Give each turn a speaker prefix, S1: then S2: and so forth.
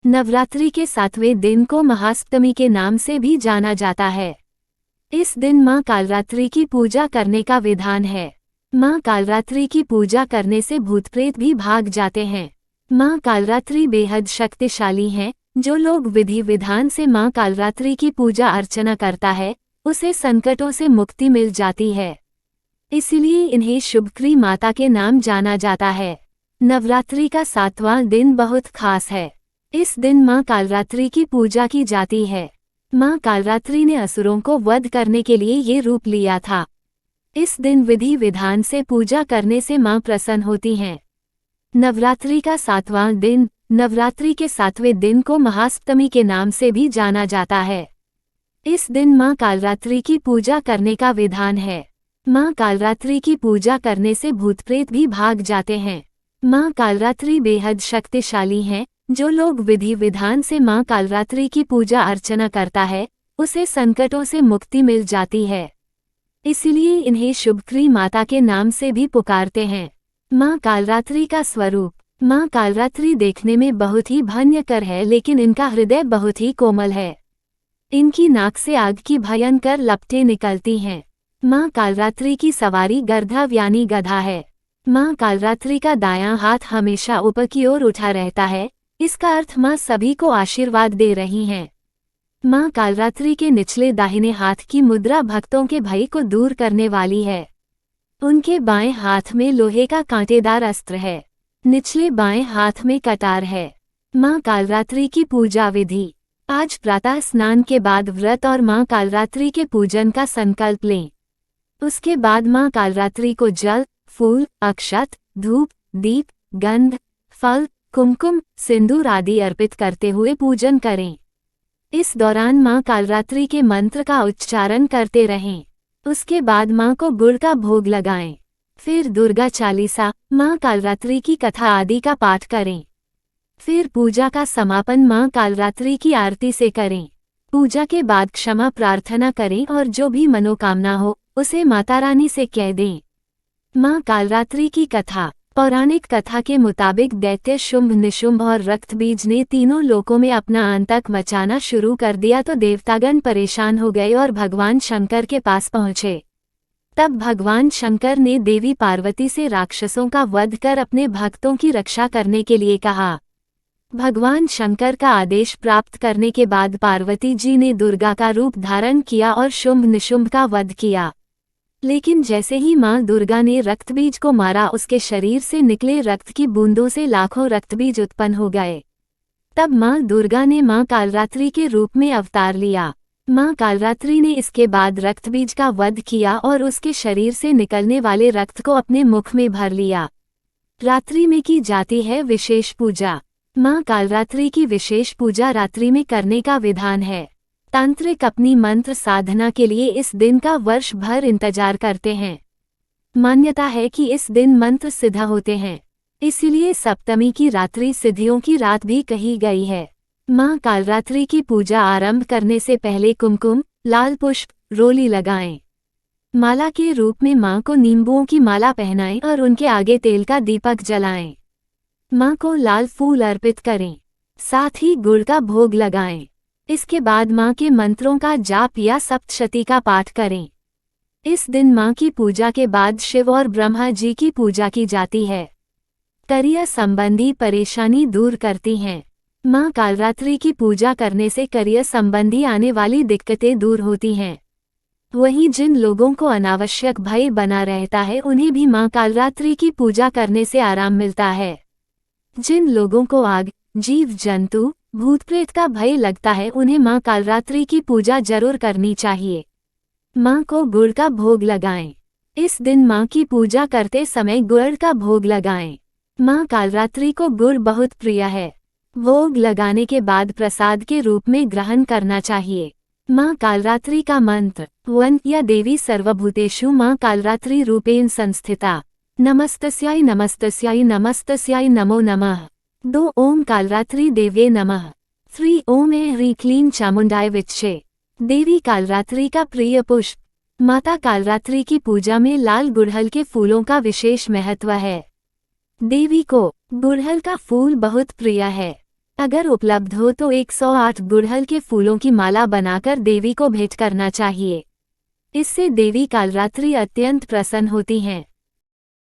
S1: नवरात्रि के 7वें दिन को महाअष्टमी के नाम से भी जाना जाता है। इस दिन मां कालरात्रि की पूजा करने का विधान है। मां कालरात्रि की पूजा करने से भूत प्रेत भी भाग जाते हैं। मां कालरात्रि बेहद शक्तिशाली हैं। जो लोग विधि विधान से मां कालरात्रि की पूजा अर्चना करता है, उसे संकटों से मुक्ति मिल जाती है। इसलिए इन्हें शुभक्री माता के नाम जाना जाता है। नवरात्रि का 7वां दिन बहुत खास है। इस दिन मां कालरात्रि की पूजा की जाती है। मां कालरात्रि ने असुरों को वध करने के लिए ये रूप लिया था। इस दिन विधि विधान से पूजा करने से मां प्रसन्न होती हैं। नवरात्रि का 7वां दिन, नवरात्रि के 7वें दिन को महाअष्टमी के नाम से भी जाना जाता है। इस दिन मां कालरात्रि की पूजा करने का विधान है। मां कालरात्रि की पूजा करने से भूत प्रेत भी भाग जाते हैं। मां कालरात्रि बेहद शक्तिशाली हैं। जो लोग विधि विधान से मां कालरात्रि की पूजा अर्चना करता है, उसे संकटों से मुक्ति मिल जाती है। इसलिए इन्हें शुभक्री माता के नाम से भी पुकारते हैं। मां कालरात्रि का स्वरूप। मां कालरात्रि देखने में बहुत ही भयंकर है, लेकिन इनका हृदय बहुत ही कोमल है। इनकी नाक से आग की भयंकर लपटें निकलती हैं। मां कालरात्रि की सवारी गर्दभ यानी गधा है। मां कालरात्रि का दायां हाथ हमेशा ऊपर की ओर उठा रहता है। इसका अर्थ मां सभी को आशीर्वाद दे रही हैं। मां कालरात्रि के निचले दाहिने हाथ की मुद्रा भक्तों के भय को दूर करने वाली है। उनके बाएं हाथ में लोहे का कांटेदार अस्त्र है। निचले बाएं हाथ में कटार है। मां कालरात्रि की पूजा विधि। आज प्रातः स्नान के बाद व्रत और मां कालरात्रि के पूजन का संकल्प लें। उसके बाद मां कालरात्रि को जल, फूल, अक्षत, धूप, दीप, गंध, फल, कुमकुम, सिंदूर आदि अर्पित करते हुए पूजन करें। इस दौरान मां कालरात्रि के मंत्र का उच्चारण करते रहें। उसके बाद मां को गुड़ का भोग लगाएं। फिर दुर्गा चालीसा, मां कालरात्रि की कथा आदि का पाठ करें। फिर पूजा का समापन मां कालरात्रि की आरती से करें। पूजा के बाद क्षमा प्रार्थना करें और जो भी मनोकामना हो, उसे माता रानी से कह दें। मां कालरात्रि की कथा। पौराणिक कथा के मुताबिक दैत्य शुंभ, निशुंभ और रक्तबीज ने तीनों लोकों में अपना आतंक मचाना शुरू कर दिया, तो देवतागण परेशान हो गए और भगवान शंकर के पास पहुंचे। तब भगवान शंकर ने देवी पार्वती से राक्षसों का वध कर अपने भक्तों की रक्षा करने के लिए कहा। भगवान शंकर का आदेश प्राप्त करने के बाद पार्वती जी ने दुर्गा का रूप धारण किया और शुंभ निशुंभ का वध किया। लेकिन जैसे ही मां दुर्गा ने रक्तबीज को मारा, उसके शरीर से निकले रक्त की बूंदों से लाखों रक्तबीज उत्पन्न हो गए। तब मां दुर्गा ने मां कालरात्रि के रूप में अवतार लिया। मां कालरात्रि ने इसके बाद रक्तबीज का वध किया और उसके शरीर से निकलने वाले रक्त को अपने मुख में भर लिया। रात्रि में की जाती है विशेष पूजा। मां कालरात्रि की विशेष पूजा रात्रि में करने का विधान है। तांत्रिक अपनी मंत्र साधना के लिए इस दिन का वर्ष भर इंतजार करते हैं। मान्यता है कि इस दिन मंत्र सिद्ध होते हैं, इसलिए सप्तमी की रात्रि सिद्धियों की रात भी कही गई है। मां कालरात्रि की पूजा आरंभ करने से पहले कुमकुम, लाल पुष्प, रोली लगाएं। माला के रूप में मां को नींबुओं की माला पहनाएं और उनके आगे तेल का दीपक जलाएं। मां को लाल फूल अर्पित करें, साथ ही गुड़ का भोग लगाएं। इसके बाद मां के मंत्रों का जाप या सप्तशती का पाठ करें। इस दिन मां की पूजा के बाद शिव और ब्रह्मा जी की पूजा की जाती है। करियर संबंधी परेशानी दूर करती हैं। मां कालरात्रि की पूजा करने से करियर संबंधी आने वाली दिक्कतें दूर होती हैं। वहीं जिन लोगों को अनावश्यक भय बना रहता है, उन्हें भी मां कालरात्रि की पूजा करने से आराम मिलता है। जिन लोगों को आग, जीव जंतु, भूत प्रेत का भय लगता है, उन्हें मां कालरात्रि की पूजा जरूर करनी चाहिए। मां को गुड़ का भोग लगाएं। इस दिन मां की पूजा करते समय गुड़ का भोग लगाएं। मां कालरात्रि को गुड़ बहुत प्रिय है। भोग लगाने के बाद प्रसाद के रूप में ग्रहण करना चाहिए। मां कालरात्रि का मंत्र। वन या देवी सर्वभूतेषु मां कालरात्रि रूपेण संस्थिता। नमस्तस्याय नमस्तस्याय नमस्तस्याय नमो नमः। 2 ओम कालरात्रि देव्ये नमः। 3 ओम ह्रीं क्लीं चामुंडाय विच्चे। देवी कालरात्रि का प्रिय पुष्प। माता कालरात्रि की पूजा में लाल गुड़हल के फूलों का विशेष महत्व है। देवी को गुड़हल का फूल बहुत प्रिय है। अगर उपलब्ध हो तो 108 गुड़हल के फूलों की माला बनाकर देवी को भेंट करना चाहिए। इससे देवी कालरात्रि अत्यंत प्रसन्न होती हैं।